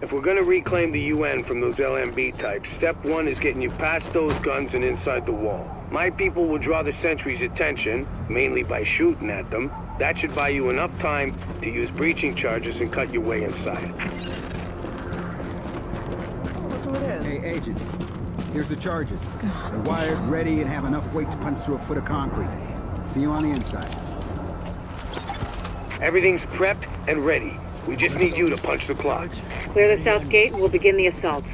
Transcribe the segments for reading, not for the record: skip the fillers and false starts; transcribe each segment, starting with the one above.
If we're gonna reclaim the UN from those LMB types, step one is getting you past those guns and inside the wall. My people will draw the sentries' attention, mainly by shooting at them. That should buy you enough time to use breaching charges and cut your way inside. Look who it is. Hey, Agent. Here's the charges. They're wired, ready, and have enough weight to punch through a foot of concrete. See you on the inside. Everything's prepped and ready. We just need you to punch the clock. Clear the south gate and we'll begin the assault.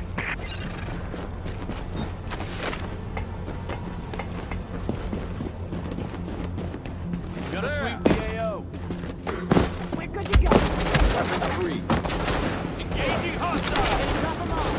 Got a sweep the AO. We're good to go. Weapon free. Engaging hostile. Drop them off.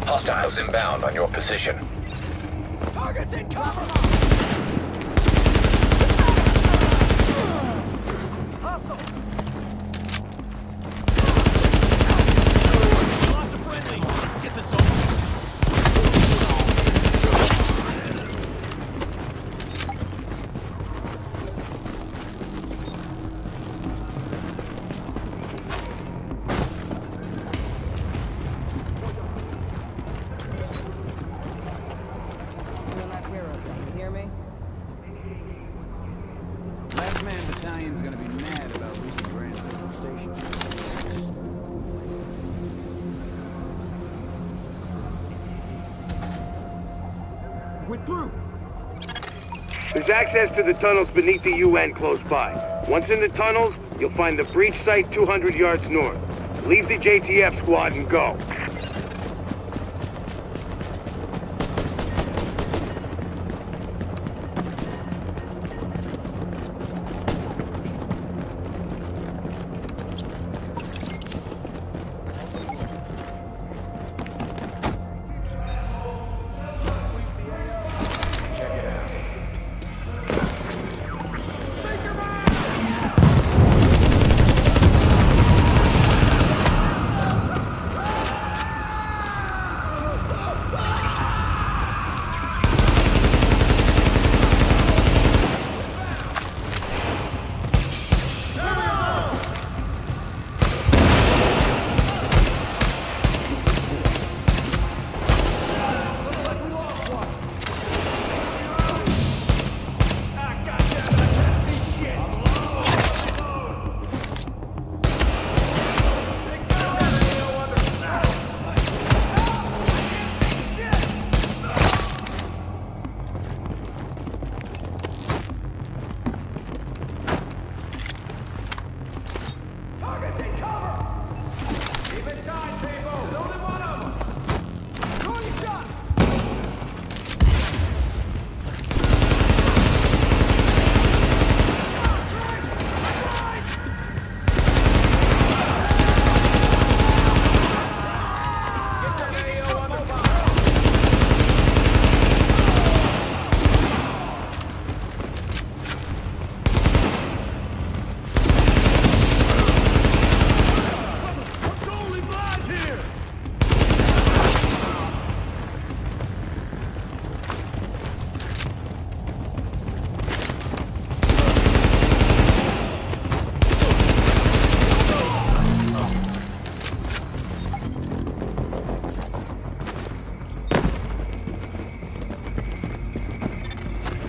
Hostiles inbound on your position. Targets in cover! Lots of friendly. Let's get this over. Last Man Battalion's gonna be mad about losing Grand Central Station. We're through! There's access to the tunnels beneath the UN close by. Once in the tunnels, you'll find the breach site 200 yards north. Leave the JTF squad and go.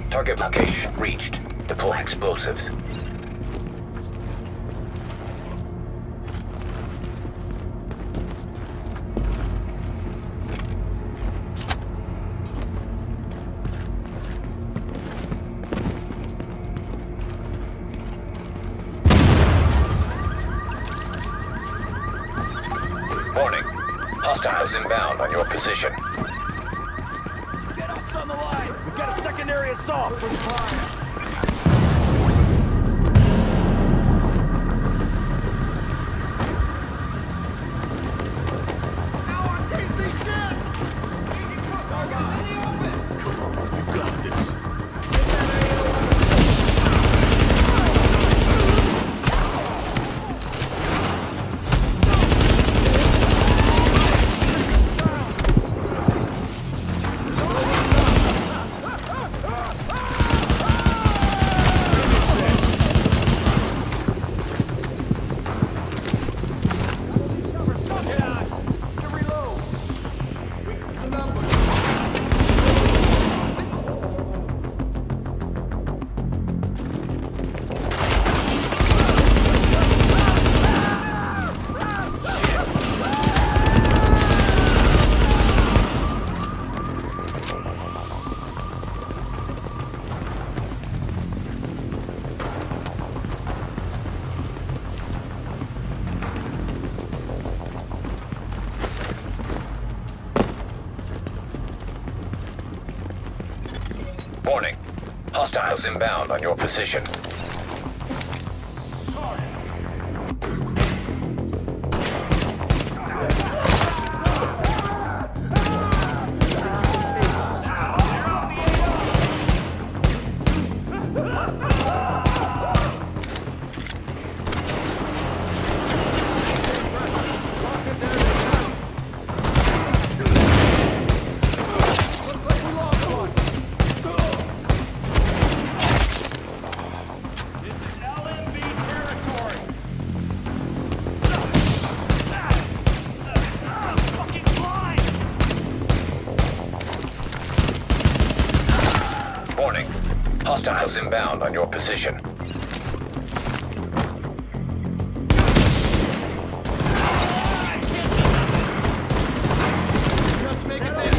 Target location reached. Deploy explosives. Warning. Hostiles inbound on your position. Get us on the line! We've got a secondary assault! Warning. Hostiles inbound on your position. Warning. Hostiles inbound on your position. Just make it there.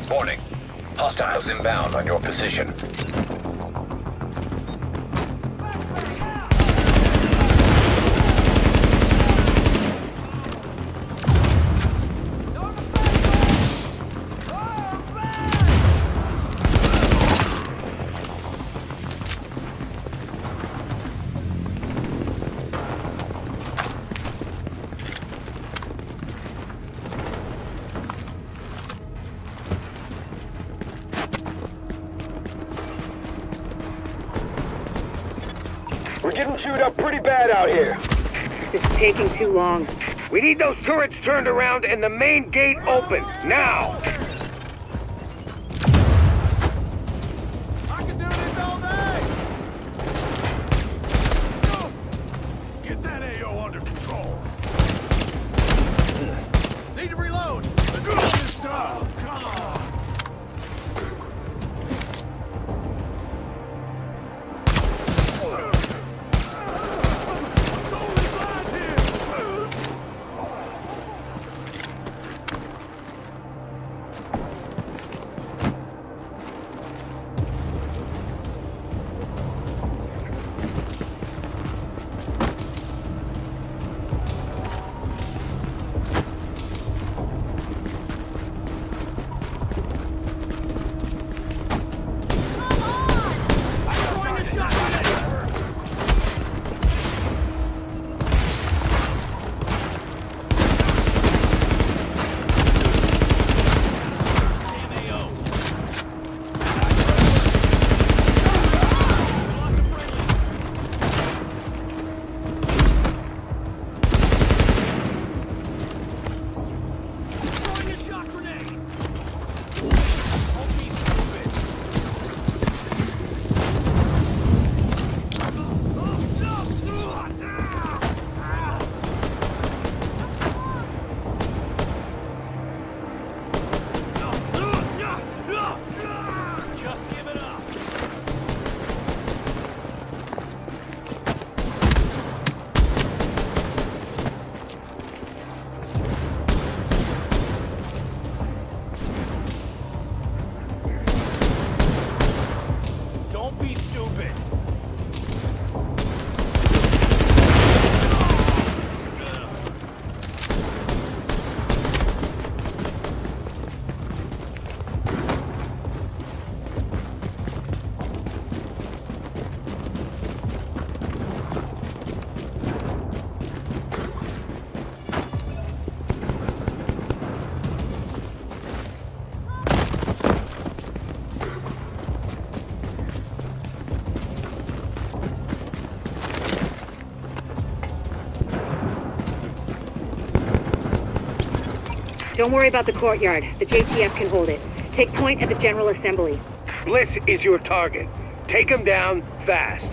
Warning. Hostiles inbound on your position. We're getting chewed up pretty bad out here. This is taking too long. We need those turrets turned around and the main gate open, now! I can do this all day! Get that AO under control. Need to reload. Let's do this stuff. Come on. Don't worry about the courtyard. The JTF can hold it. Take point at the General Assembly. Bliss is your target. Take him down fast.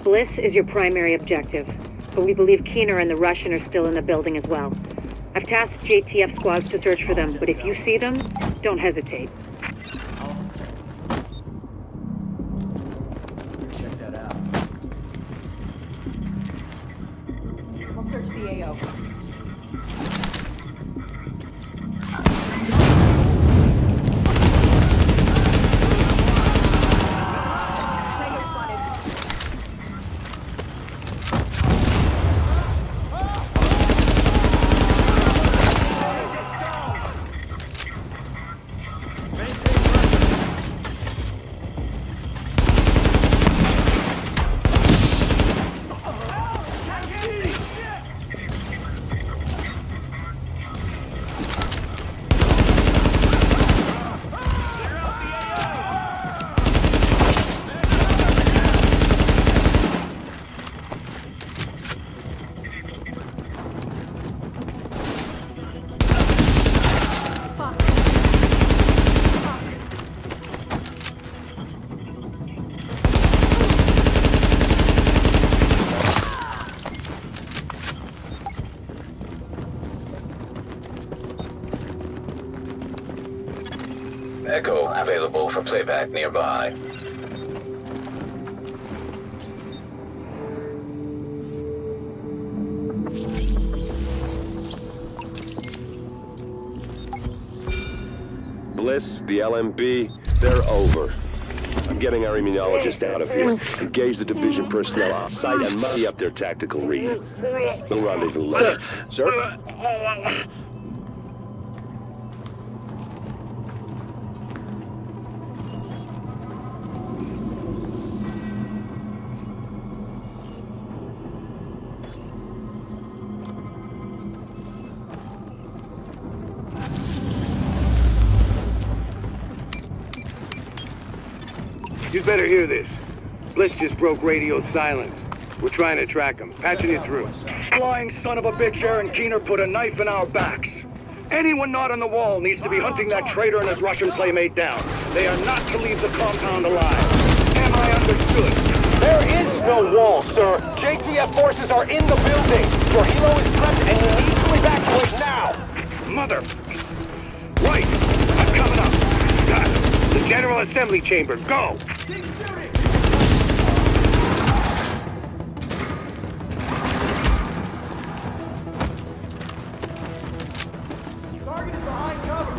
Bliss is your primary objective, but we believe Keener and the Russian are still in the building as well. I've tasked JTF squads to search for them, but if you see them, don't hesitate. Check that out. I'll search the AO. Echo available for playback nearby. Bliss, the LMB, they're over. I'm getting our immunologist out of here. Engage the division personnel on site and muddy up their tactical read. We'll rendezvous later. Sir? You'd better hear this. Bliss just broke radio silence. We're trying to track him. Patching it through. Flying son of a bitch, Aaron Keener put a knife in our backs. Anyone not on the wall needs to be hunting that traitor and his Russian playmate down. They are not to leave the compound alive. Am I understood? There is no wall, sir. JTF forces are in the building. Your helo is prepped and you need to evacuate now. Mother! Right! I'm coming up. The General Assembly Chamber. Go! Target is behind cover.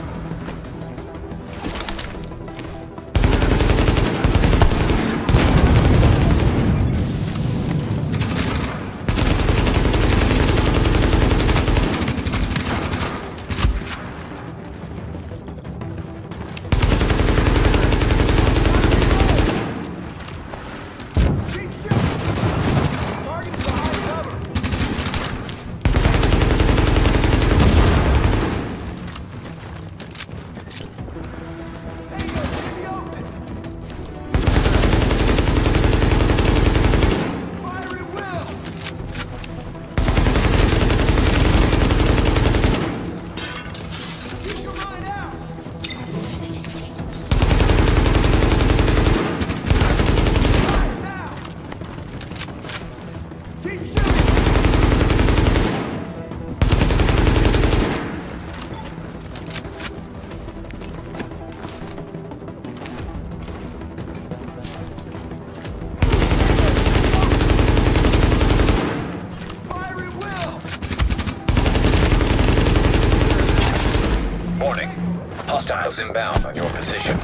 Warning. Hostiles inbound on your position.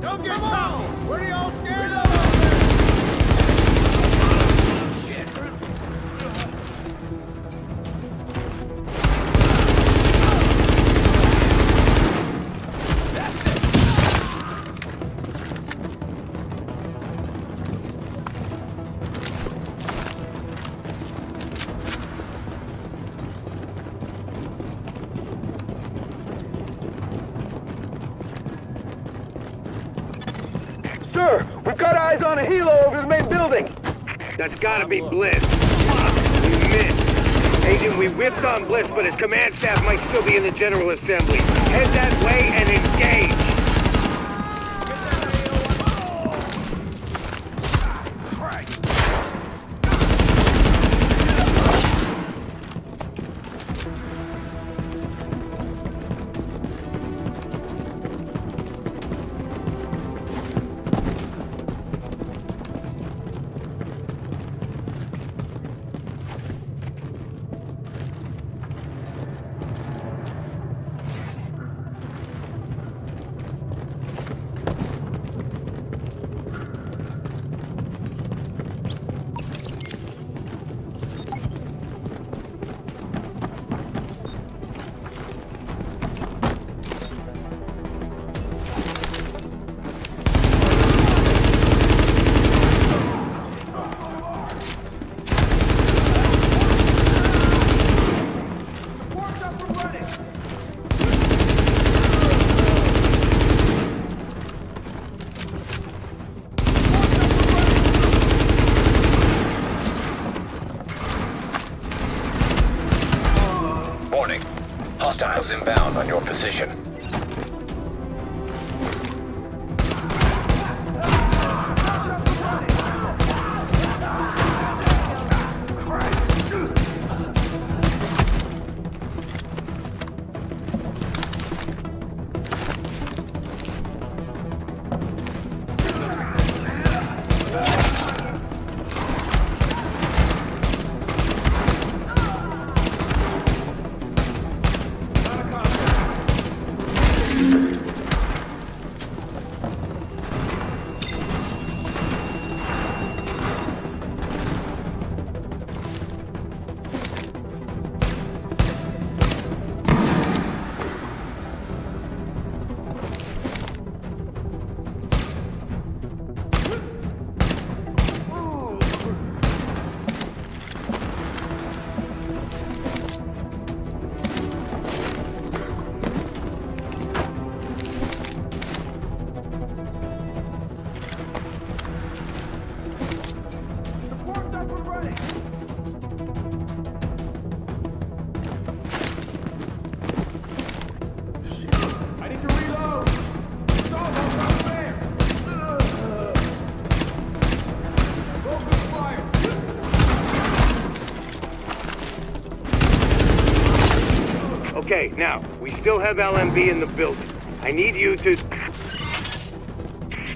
Don't get cocky! What are y'all scared of? Shit. Sir, we've got eyes on a helo over the main building. That's gotta be Bliss. Fuck, we missed. Agent, we whipped on Bliss, but his command staff might still be in the General Assembly. Head that way and engage. Warning. Hostiles inbound on your position. Okay, now, we still have LMB in the building. I need you to...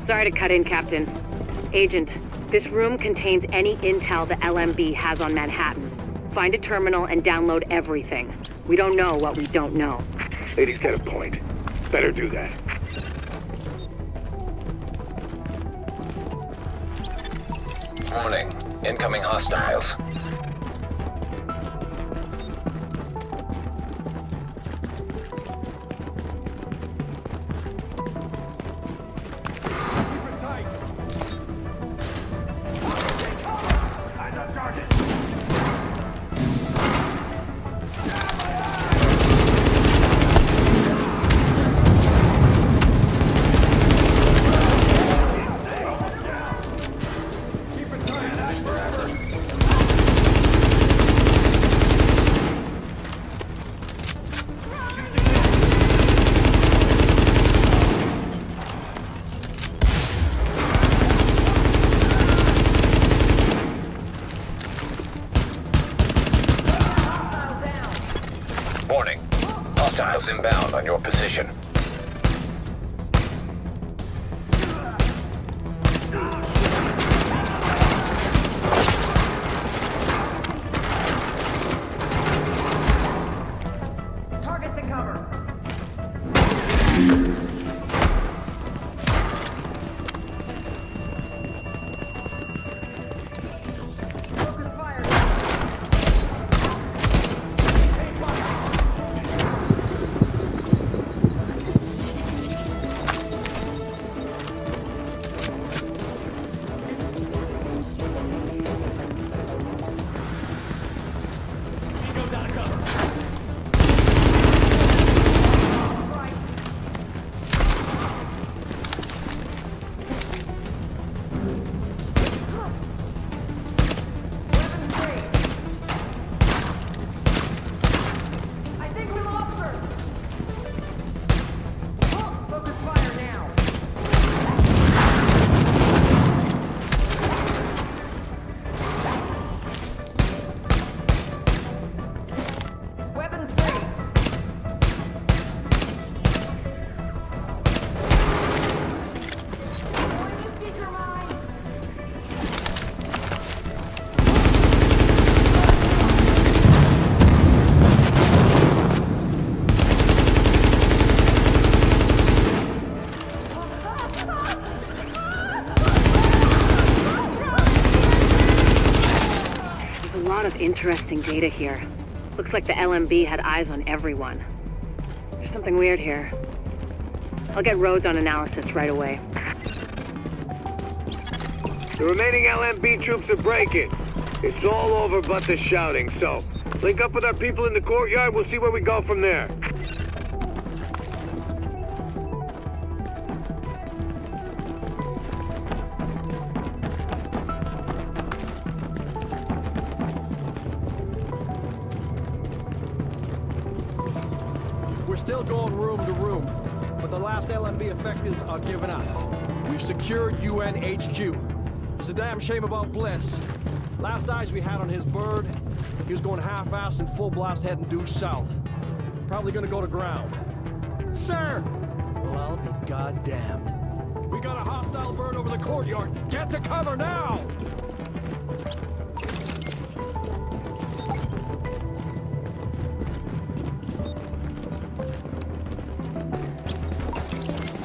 Sorry to cut in, Captain. Agent, this room contains any intel the LMB has on Manhattan. Find a terminal and download everything. We don't know what we don't know. Lady's got a point. Better do that. Warning. Incoming hostiles. Hostiles inbound on your position. Targets in cover. Focus fire. Go down to cover. I think we lost her. Focus fire now. Weapons free. Seeker mine. There's a lot of interesting data here. Looks like the LMB had eyes on everyone. There's something weird here. I'll get Rhodes on analysis right away. The remaining LMB troops are breaking. It's all over but the shouting, so link up with our people in the courtyard. We'll see where we go from there. We're still going room to room, but the last LMB effectives are giving up. We've secured UN HQ. It's a damn shame about Bliss. Last eyes we had on his bird, he was going half-assed and full blast heading due south. Probably gonna go to ground. Sir! Well, I'll be goddamned. We got a hostile bird over the courtyard. Get to cover now!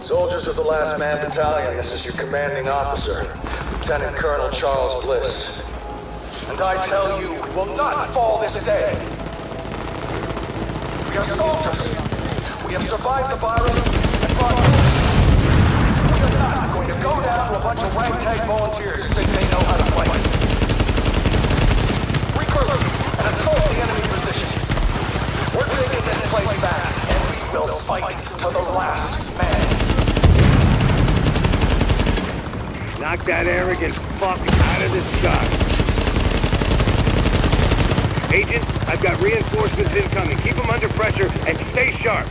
Soldiers of the Last Man Battalion, this is your commanding officer, Lieutenant Colonel Charles Bliss. And I tell you, we will not fall this day. We are soldiers. We have survived the virus and fought. We are not going to go down to a bunch of ragtag volunteers who think they know how to fight. Regroup and assault the enemy position. We're taking this place back, and we will fight to the last man. Knock that arrogant fuck out of the sky. Agent, I've got reinforcements incoming. Keep them under pressure and stay sharp.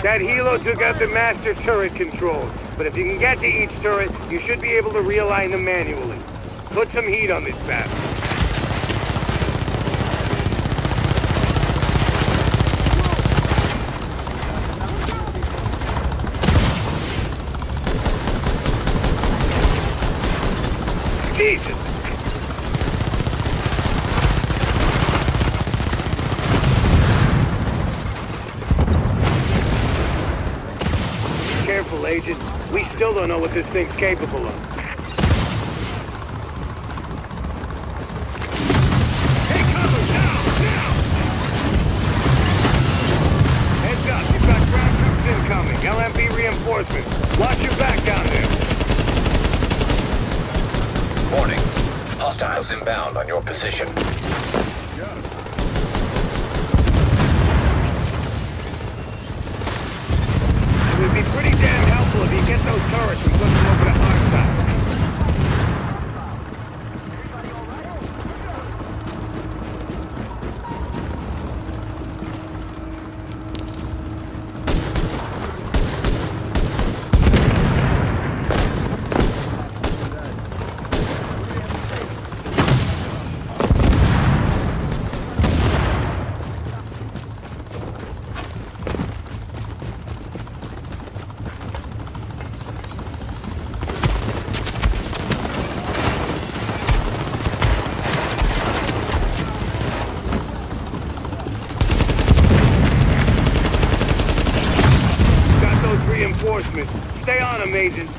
That helo took out the master turret controls, but if you can get to each turret, you should be able to realign them manually. Put some heat on this bastard. Jesus! Careful, Agent. We still don't know what this thing's capable of. Take cover now! Now! Heads up, you've got ground troops incoming. LMB reinforcements. Watch your back down there. Warning. Hostiles inbound on your position. It would be pretty damn helpful if you get those turrets and put them over to our side. reinforcements. Stay on them, Agent.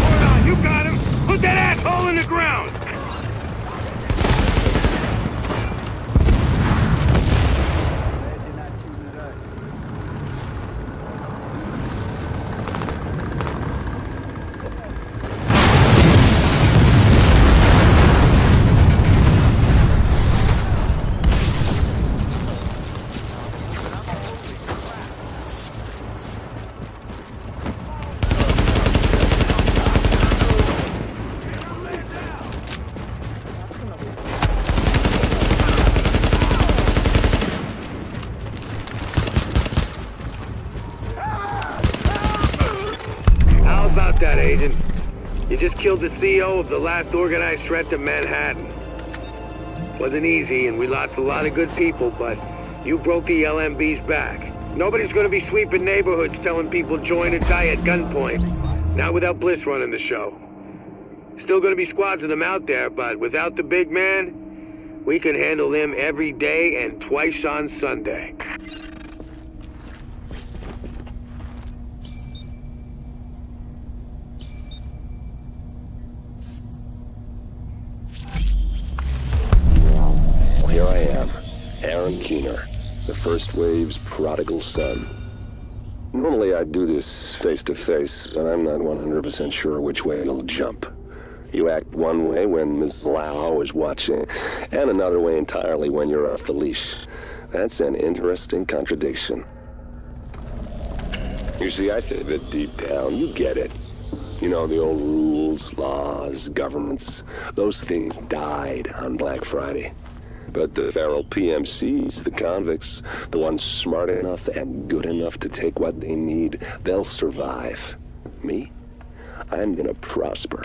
Hold on, you got him! Put that asshole in the ground! That, Agent. You just killed the CEO of the last organized threat to Manhattan. Wasn't easy, and we lost a lot of good people, but you broke the LMB's back. Nobody's gonna be sweeping neighborhoods telling people join or die at gunpoint. Not without Bliss running the show. Still gonna be squads of them out there, but without the big man, we can handle them every day and twice on Sunday. Here I am, Aaron Keener, the first wave's prodigal son. Normally I'd do this face-to-face, but I'm not 100% sure which way you'll jump. You act one way when Ms. Lau is watching, and another way entirely when you're off the leash. That's an interesting contradiction. You see, I think that deep down, you get it. You know, the old rules, laws, governments, those things died on Black Friday. But the feral PMCs, the convicts, the ones smart enough and good enough to take what they need, they'll survive. Me? I'm gonna prosper.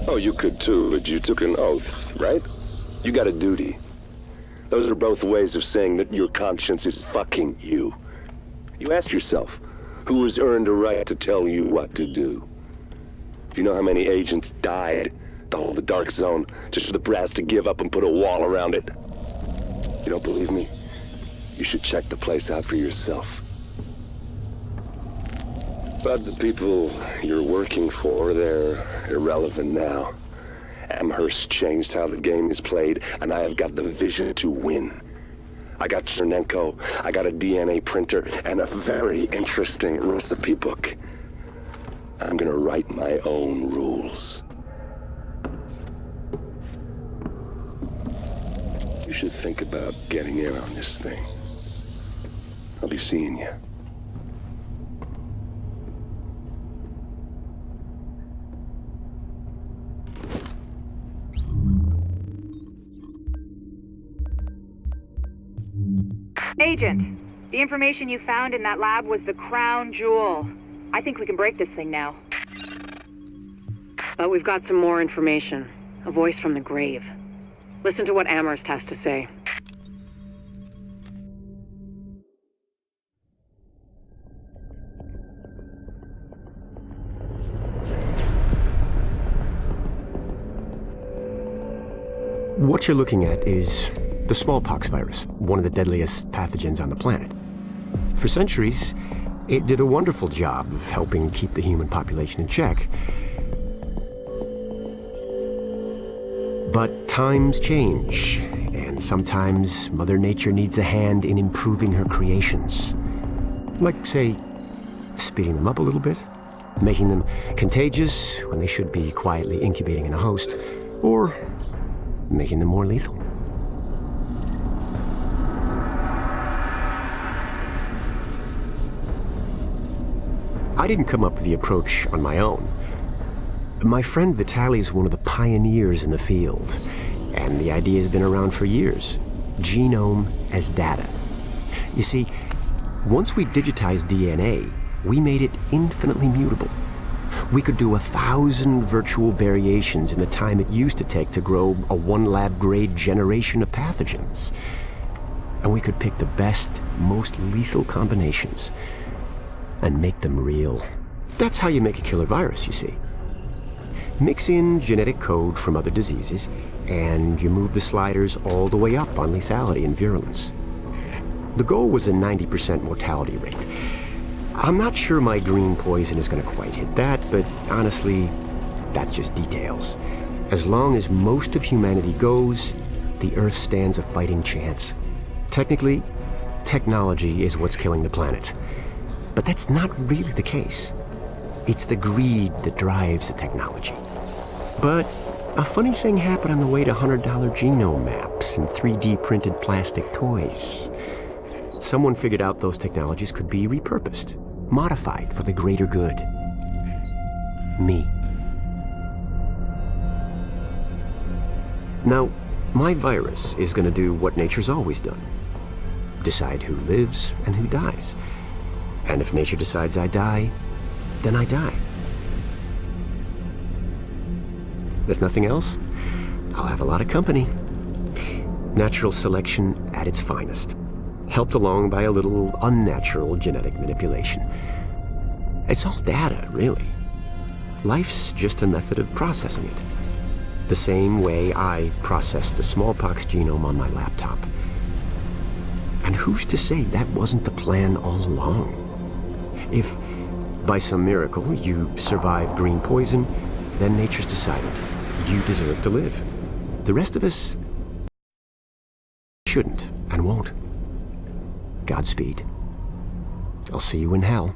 Oh, you could too, but you took an oath, right? You got a duty. Those are both ways of saying that your conscience is fucking you. You ask yourself, who has earned a right to tell you what to do? Do you know how many agents died to hold the dark zone, just for the brass to give up and put a wall around it? You don't believe me? You should check the place out for yourself. But the people you're working for, they're irrelevant now. Amherst changed how the game is played, and I have got the vision to win. I got Chernenko, I got a DNA printer, and a very interesting recipe book. I'm gonna write my own rules. You should think about getting in on this thing. I'll be seeing you. Agent, the information you found in that lab was the crown jewel. I think we can break this thing now. But we've got some more information. A voice from the grave. Listen to what Amherst has to say. What you're looking at is the smallpox virus, one of the deadliest pathogens on the planet. For centuries, it did a wonderful job of helping keep the human population in check. But times change, and sometimes Mother Nature needs a hand in improving her creations. Like, say, speeding them up a little bit, making them contagious when they should be quietly incubating in a host, or making them more lethal. I didn't come up with the approach on my own. My friend Vitaly is one of the pioneers in the field, and the idea has been around for years. Genome as data. You see, once we digitized DNA, we made it infinitely mutable. We could do 1,000 virtual variations in the time it used to take to grow a 1 lab grade generation of pathogens. And we could pick the best, most lethal combinations and make them real. That's how you make a killer virus, you see. Mix in genetic code from other diseases, and you move the sliders all the way up on lethality and virulence. The goal was a 90% mortality rate. I'm not sure my green poison is going to quite hit that, but honestly, that's just details. As long as most of humanity goes, the Earth stands a fighting chance. Technically, technology is what's killing the planet. But that's not really the case. It's the greed that drives the technology. But a funny thing happened on the way to $100 genome maps and 3D printed plastic toys. Someone figured out those technologies could be repurposed, modified for the greater good. Me. Now, my virus is going to do what nature's always done. Decide who lives and who dies. And if nature decides I die, then I die. If nothing else, I'll have a lot of company. Natural selection at its finest. Helped along by a little unnatural genetic manipulation. It's all data, really. Life's just a method of processing it. The same way I processed the smallpox genome on my laptop. And who's to say that wasn't the plan all along? If, by some miracle, you survive green poison, then nature's decided you deserve to live. The rest of us shouldn't and won't. Godspeed. I'll see you in hell.